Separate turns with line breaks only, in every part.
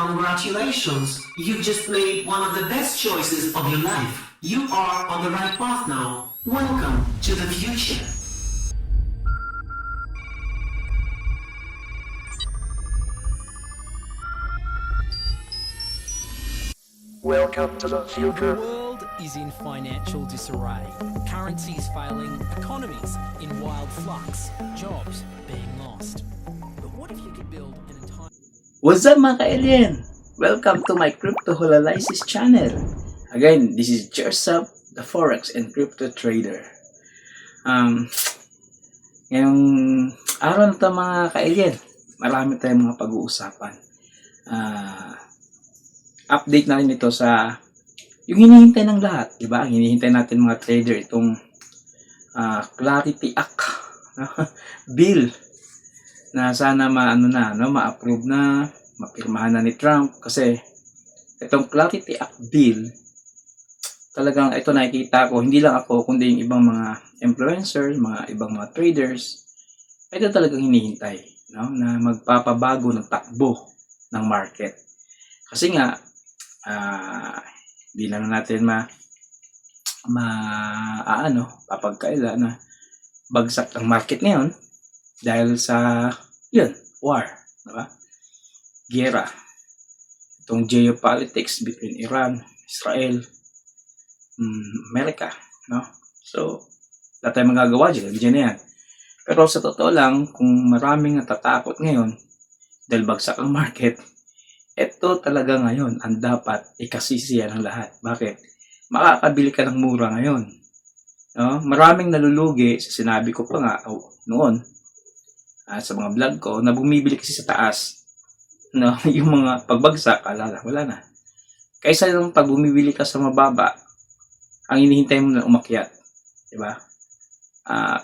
Congratulations! You just made one of the best choices of your life. You are on the right path now. Welcome to the future.
Welcome to the
The
future.
world is in financial disarray. Currencies failing, economies in wild flux, jobs being lost. But what if you could build an entire...
What's up mga ka-alien? Welcome to my Crypto Holalysis channel. Again, this is Jersap, the Forex and Crypto Trader. Ngayong araw na ito mga ka-alien, marami tayong mga pag-uusapan. Update na rin ito sa yung hinihintay ng lahat, di ba? Hinihintay natin mga trader itong Clarity Act bill na sana ma-approve na, mapirmahan na ni Trump kasi itong Clarity Act bill talagang ito nakikita ko, hindi lang ako kundi yung ibang mga influencers, mga ibang mga traders, ito talagang hinihintay, no? Na magpapabago ng takbo ng market. Kasi nga hindi na natin papagkaila na bagsak ang market ngayon dahil sa war, diba? Giyera, itong geopolitics between Iran, Israel, Amerika, no? So wala tayong magagawa dyan na yan. Pero sa totoo lang, kung maraming natatakot ngayon dahil bagsak ang market, ito talaga ngayon ang dapat ikasisiya ng lahat. Bakit? Makakabili ka ng mura ngayon. No? Maraming nalulugi, sa sinabi ko pa nga noon, sa mga vlog ko, na bumibili kasi sa taas. No? Yung mga pagbagsak, wala na. Kaysa yung pag bumibili ka sa mababa, ang hinihintay mo na umakyat. Diba?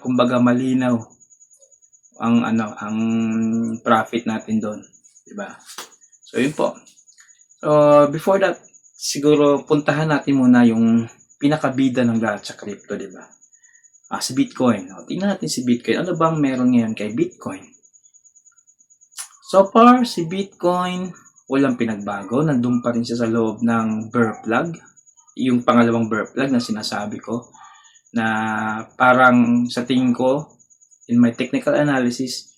Kumbaga malinaw ang profit natin doon. Diba? So, yun po. So, before that, siguro puntahan natin muna yung pinakabida ng lahat sa crypto, di ba? Si Bitcoin. Tingnan natin si Bitcoin. Ano bang meron ngayon kay Bitcoin? So far, si Bitcoin, walang pinagbago. Nandun pa rin siya sa loob ng bear plug. Yung pangalawang bear plug na sinasabi ko, na parang sa tingin ko, in my technical analysis,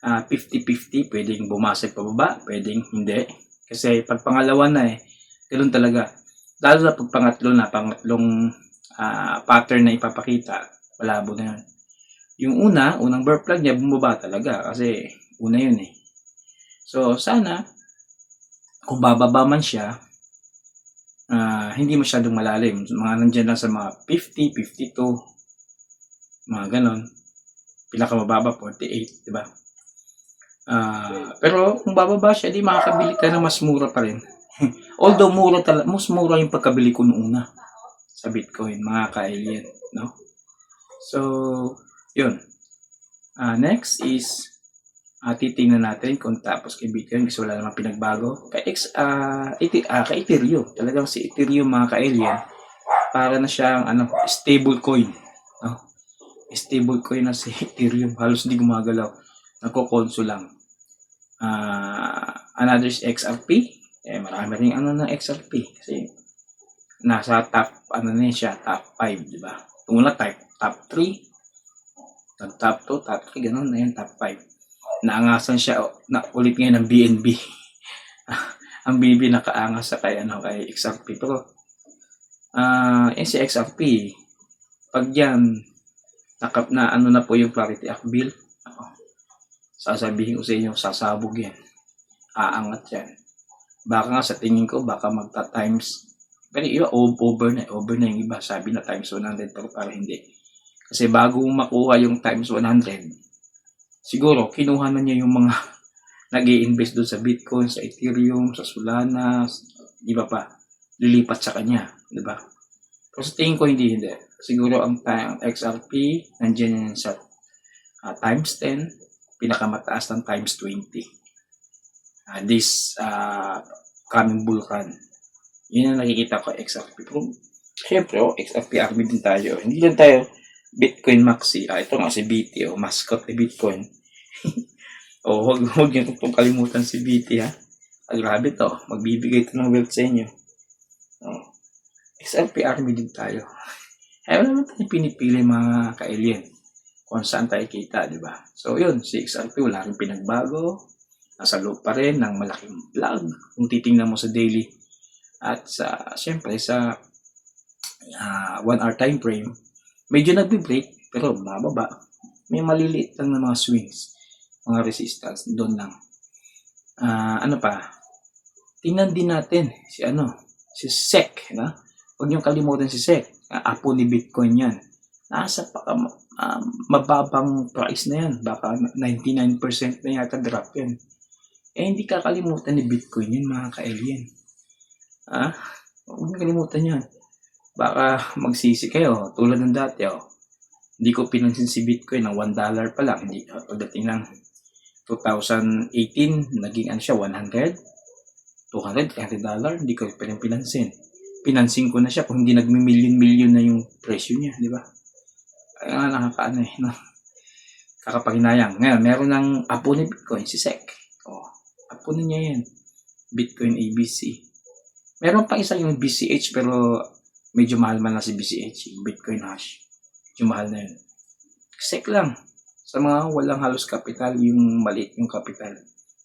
50-50, pwedeng bumasag pababa, pwedeng hindi. Kasi pag pangalawa na ganoon talaga. Lalo na pag pangatlong pattern na ipapakita, malabo na yun. Yung unang bear plug niya, bumaba talaga kasi una yun . So, sana, kung bababa man siya, hindi masyadong malalim. Mga nandyan lang sa mga 50, 52, mga ganon. Pinakamababa, 48, diba? Pero kung bababa siya, di makakabili ka na mas mura pa rin. Although mas mura yung pagkabili ko noong una sa Bitcoin, mga ka-alien, no? So, yun. Next is titingnan natin kung tapos kay Bitcoin kasi wala namang pinagbago. Kay Ethereum, talagang si Ethereum, mga ka-alien, para na siyang stable coin, no? Stable coin na si Ethereum, halos hindi gumagalaw, nagko-console lang. Another is XRP. Marami rin ng XRP kasi nasa top na siya, top 5, di ba? Una top 3, top 2, top 3, ganun na yun, top 5. Naangasan siya na ulit ngayon ng BNB. Ang BNB nakaangas sa kay XRP. Pero si XRP, pag yan na po yung Clarity Act bill, sasabihin ko sa inyo, sasabog yan. Aangat yan. Baka nga sa tingin ko, baka magta-times. Pero iba, over na yung iba. Sabi na times 100, pero para hindi. Kasi bago makuha yung times 100, siguro, kinuha na niya yung mga nag-i-invest doon sa Bitcoin, sa Ethereum, sa Solana, di ba pa? Lilipat sa kanya, di ba? Pero sa tingin ko, hindi. Siguro ang XRP, nandiyan yan sa times 10, pinakamataas ng times 20. This coming bull run. Yun ang nakikita ko XRP. Pero syempre, XRP RB din tayo. Hindi lang tayo Bitcoin Maxi. Ito nga si BT, mascot ni Bitcoin. Huwag niyo itong kalimutan si BT, ha. Grabe to. Magbibigay ito ng wealth sa inyo. Oh. XRP Army din tayo. Wala naman tayo pinipili mga ka-alien kung saan tayo kita, di ba? So yun, si XRP wala rin pinagbago. Nasa loob pa rin ng malaking vlog kung titingnan mo sa daily. At siyempre sa 1 hour time frame, medyo nagbe-break pero mababa. May maliliit lang na mga swings, mga resistance, doon lang. Ano pa? Tingnan din natin si SEC, na? Huwag niyong kalimutan si SEC. Apo ni Bitcoin yan. Nasa mababang price na yan. Baka 99% na yata drop yan. Hindi kakalimutan ni Bitcoin yan, mga ka-alien. Huwag niyong kalimutan yan. Baka magsisi kayo. Tulad ng dati, hindi ko pinansin si Bitcoin ng $1 pa lang. Hindi, pagdating ng 2018, naging siya, 100, $200, $300, hindi ko pinansin. Pinansin ko na siya kung hindi nagmi-million-million na yung presyo niya, di ba? Kaya nakakaano no? Kakapaginayang. Ngayon, meron ng apo ni Bitcoin, si SEC. Apo niya yan. Bitcoin ABC. Meron pa isa yung BCH, pero medyo mahal man na si BCH, yung Bitcoin Hash. Medyo mahal na yun. SEC lang. Sa mga walang halos kapital, yung maliit yung kapital.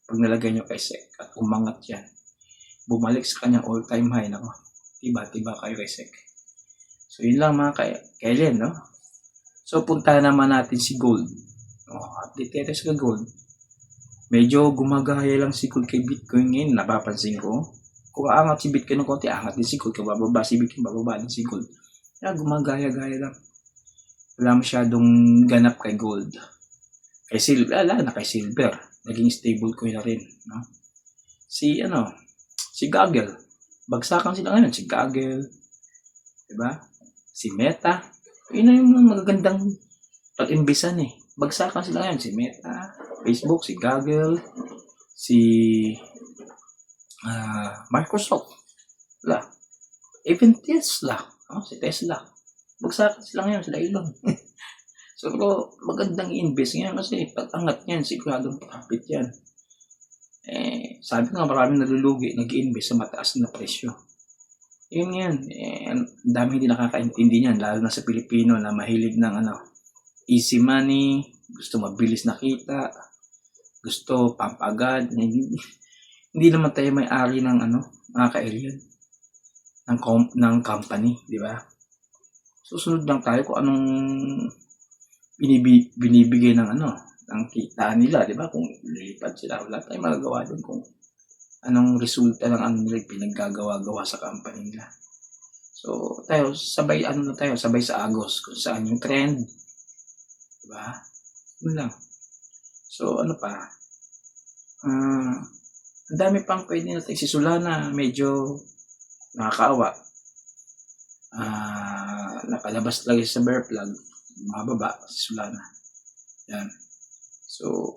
Pag nalagay nyo kay SEC at umangat yan, bumalik sa kanyang all-time high, nako. Tiba-tiba kayo kay SEC. So, yun lang mga kailan, no? So, puntahan naman natin si gold. Update tayo sa gold. Medyo gumagaya lang si gold kay Bitcoin ngayon, napapansin ko. Kung aangat si Bitcoin ng konti, aangat din si gold. Kung bababa si Bitcoin, bababa din si gold. Kaya gumagaya-gaya lang. Wala masyadong ganap kay gold. Kay silver, kay silver. Naging stable coin na rin, no? Si Gaggle. Bagsakan sila ngayon, si Gaggle. Diba? Si Meta. Yun na yung magagandang pag-imbisan eh. Bagsakan sila ngayon, si Meta, Facebook, si Gaggle, si Microsoft. Wala. Even Tesla. Si Tesla. Bagsakan sila ngayon, sila ilong. So, magandang invest ngayon kasi pag-angat yan, siguradong profit yan. Sabi nga maraming nalulugi, nag-invest sa mataas na presyo. Yun yan. Dami hindi nakakaintindi niyan, lalo na sa Pilipino na mahilig ng easy money, gusto mabilis na kita, gusto pampagad. Hindi naman tayo may-ari ng mga ka-alien, ng company, di ba? Susunod lang tayo kung anong binibigay ng ng kita nila, di ba? Kung lilipad sila, wala tayong magagawa doon kung anong resulta ng nila pinaggagawa-gawa sa company nila. So, tayo, sabay sabay sa agos kung saan yung trend. Di ba? Yun lang. So, ang dami pang pwede natin. Si Solana, medyo nakakaawa. Nakalabas lagi sa bear plug. Mababa si Solana. Yan. So,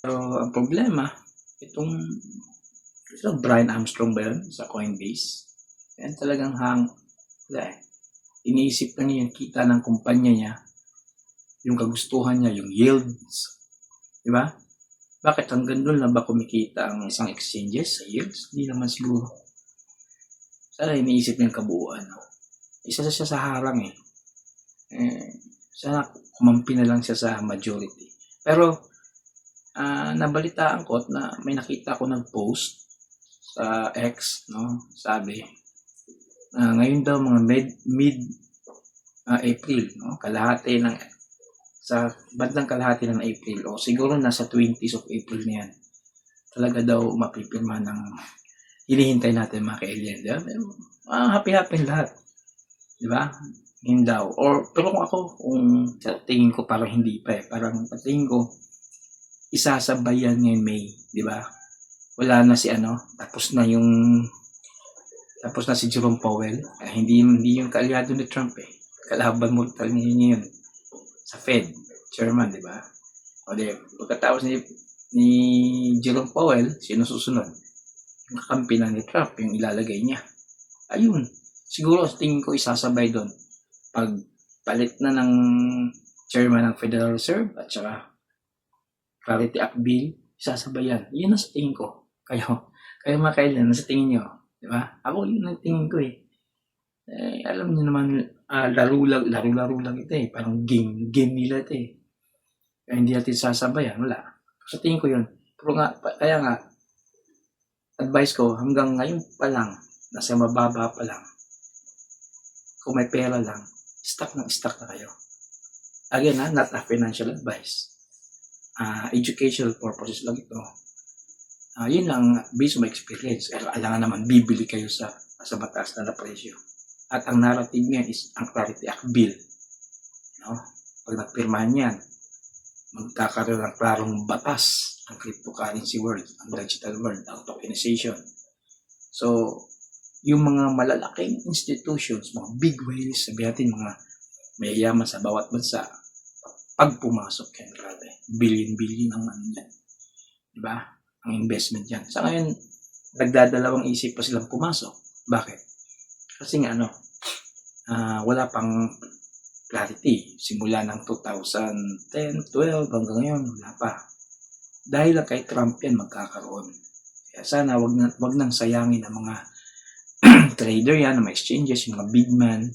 ang problema, itong Brian Armstrong ba yun sa Coinbase? Yan talagang iniisip na niya yung kita ng kumpanya niya, yung kagustuhan niya, yung yields. Di ba? Bakit hanggang doon lang ba kumikita ang isang exchanges sa yields? Hindi naman siguro. Sana iniisip niya yung kabuuan. Isa siya sa harang eh. Sana kumampi na lang siya sa majority. Pero, nabalitaan ko na may nakita ko ng post sa X, no? Sabi, ngayon daw mga mid April, no? Sa bandang kalahati ng April, o siguro nasa 20s of April na yan, talaga daw mapipirma ng hinihintay natin mga ka-alien. Happy-happy lahat. Diba? Yun daw. Pero kung sa tingin ko parang hindi pa eh. Parang tingin ko, isasabay yan ngayong May. Diba? Wala na si tapos na si Jerome Powell. Hindi yung kaalyado ni Trump eh. Kalaban mo talaga niya yun sa Fed, chairman, diba? O di, pagkatapos ni Jerome Powell, sino susunod? Yung kakampi na ni Trump, yung ilalagay niya. Ayun. Siguro tingin ko isasabay doon. Pag palit na ng chairman ng Federal Reserve at saka Clarity Act Bill, isasabay yan. Yun ang sa tingin ko. Kaya mga kailan, sa tingin nyo, di ba? Ako yun ang tingin ko eh. Alam niyo naman, laro lang ito eh. Parang game nila ito eh. Kaya hindi natin sasabayan, wala. Sa tingin ko yun. Pero nga, kaya nga, advice ko, hanggang ngayon pa lang, nasa mababa pa lang, kung may pera lang, stock na kayo. Again, not a financial advice. Educational purposes lang ito. Yun lang, based on my experience. Alangan naman, bibili kayo sa mataas na presyo. At ang narrative niya is ang Clarity Act Bill. No? Pag nagpirmahan yan, magkakaroon ng klarong batas ang cryptocurrency world, ang digital world, ang tokenization. So, yung mga malalaking institutions, mga big whales, sabi natin mga mayayaman sa bawat bansa, pag pumasok yan, grabe, billion ang ano yan. Diba? Ang investment yan. Sa ngayon, nagdadalawang isip pa silang pumasok. Bakit? Kasi nga wala pang clarity. Simula ng 2010, 12, hanggang ngayon, wala pa. Dahil lang kay Trump yan magkakaroon. Kaya sana wag nang sayangin ang mga trader yan, ang mga exchanges, yung mga big man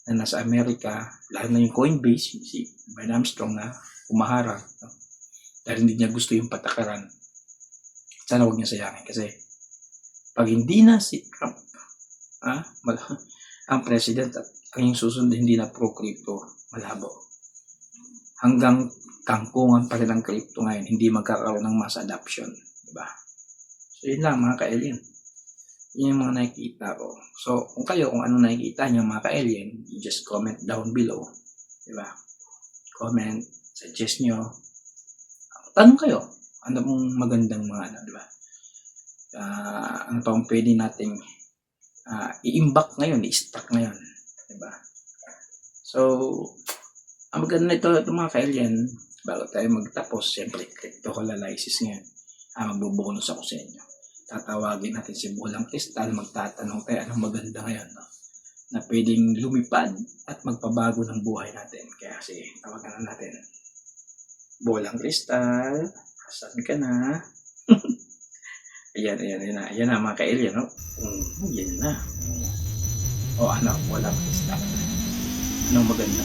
na nasa Amerika, lalo na yung Coinbase, si Brian Armstrong na umaharang. No? Dahil hindi niya gusto yung patakaran. Sana wag niya sayangin kasi pag hindi na si Trump ang president at ang susunod hindi na pro-crypto, malabo. Hanggang kangkungan pa rin ang crypto ngayon, hindi magkakaroon ng mass adoption. Diba? So yun lang mga ka-alien. Yun yung mga nakikita ko. So kung ano nakikita nyo mga ka-alien, you just comment down below. Diba? Comment, suggest nyo. Tanong kayo, ano pong magandang mga diba? Ano pong pwede nating i-imbak ngayon, i-stack ngayon. Diba? So, ang maganda nito mga ka-alien, bago tayo magtapos, siyempre, crypto analysis ngayon. Magbubonus ako sa inyo. Tatawagin natin si Bolang Kristal, magtatanong tayo anong maganda ngayon, no? Na pwedeng lumipad at magpabago ng buhay natin. Kaya tawagan na natin. Bolang Kristal, asan ka na? Ayan na mga ka-alien, no? Yan na. Bolang Kristal. Anong maganda?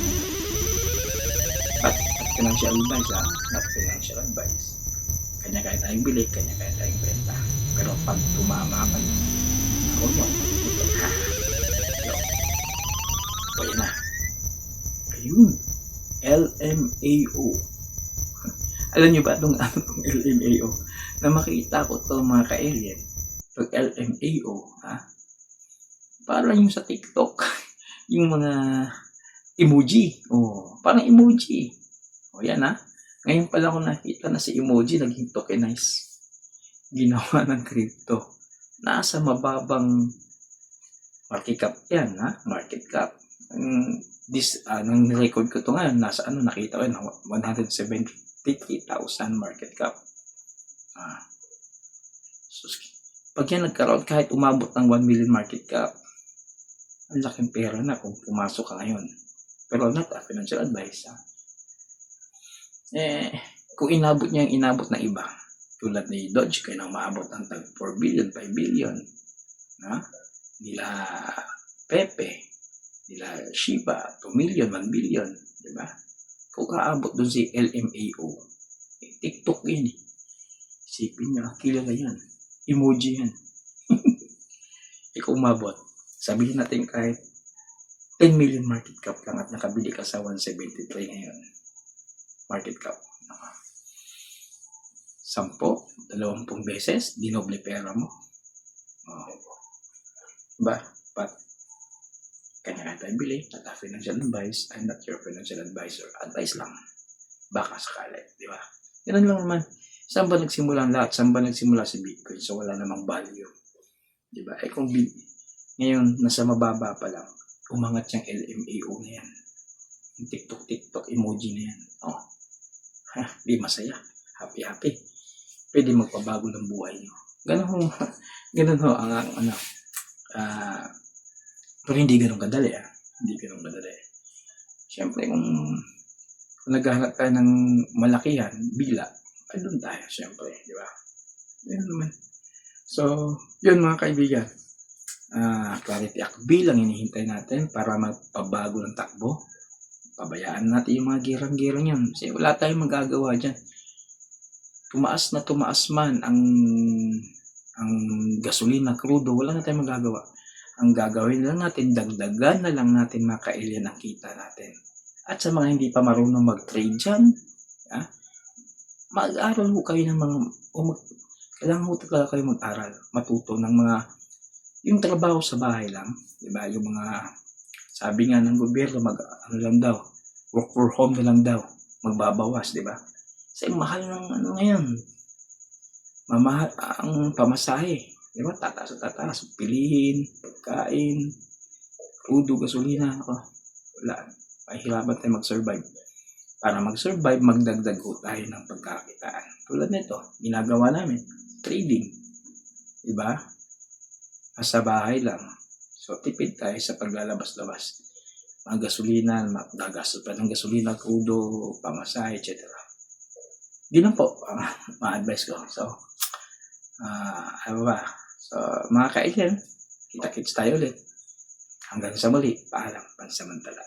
At financial advice, not financial advice. Kanya-kaya tayong bili, kanya-kaya tayong benta. Pero pag tumama ka, ako mo, o yan na. Ayun. LMAO. Alam nyo ba itong LMAO? Na makita ko ito mga ka-alien. Itong LMAO, parang yung sa TikTok. Yung mga emoji. Parang emoji. Yan Ngayon pala ko nakita na si emoji naging tokenize. Ginawa ng crypto. Nasa mababang market cap yan, market cap. Nang record ko to ngayon, nasa nakita ko yun, 173,000 market cap. So, pag yan nagkaroon, kahit umabot ng 1 million market cap, ang laking pera na kung pumasok ka ngayon. Pero not a financial advice. Kung inabot niya yung inabot na iba, tulad ni Dogecoin na maabot ng 4 billion, 5 billion, nila Pepe, nila Shiba, 2 million, 1 billion, diba? Kung kaabot dun si LMAO, TikTok yun eh. Isipin niya, kilala yan. Emoji yan. Kung umabot, sabihin natin kahit 10 million market cap lang at nakabili ka sa 173 ngayon. Market cap. 10, 20 beses, dinoble pera mo. Diba? But, kanya tayo bili, not a financial advice, I'm not your financial advisor. Advice lang. Baka sakali, di ba? Ganun lang naman. Saan ba nagsimula ang lahat? Saan ba nagsimula si Bitcoin? So, wala namang value. Di ba? Kung ngayon, nasa mababa pa lang, umangat yung LMAO na yan. Yung TikTok emoji na yan. Di masaya. Happy. Pwede magpabago ng buhay nyo. Ganun ho ang pero hindi ganun kadali. Hindi ganun kadali. Siyempre, kung naghahanap tayo ng malakihan, bila, ay doon tayo, siyempre. Di ba? Ganun naman. So, yun mga kaibigan. Clarity Act B lang hinihintay natin para magpabago ng takbo. Pabayaan natin yung mga girang-girang yan. Kasi wala tayong magagawa dyan. Tumaas na tumaas man ang gasolina, crudo, wala na tayong magagawa. Ang gagawin lang natin, dagdagan na lang natin makailyan ang kita natin. At sa mga hindi pa marunong mag-trade dyan, mag-aral ho kayo ng mga, kailangan ho talaga kayo mag-aral, matuto ng mga, yung trabaho sa bahay lang, di ba? Yung mga, sabi nga ng gobyerno, ano lang daw, work for home na lang daw, magbabawas, di ba? Kasi mahal ng ano ngayon, mamahal ang pamasahe, di ba? Tataas at tataas, pilihin, pagkain, crudo, gasolina, wala, mahirapan tayo mag-survive. Para mag-survive, magdagdag ho tayo ng pagkakitaan. Tulad nito, ginagawa namin, trading. Diba? Nasa bahay lang. So, tipid tayo sa paglalabas-labas. Mga gasolina, magagastos pa ng gasolina, crudo, pamasahe, etc. Yun po, ma-advise ko. So, ano ba? So, mga kailan, kita-kits tayo ulit. Hanggang sa muli, paalam, pansamantala.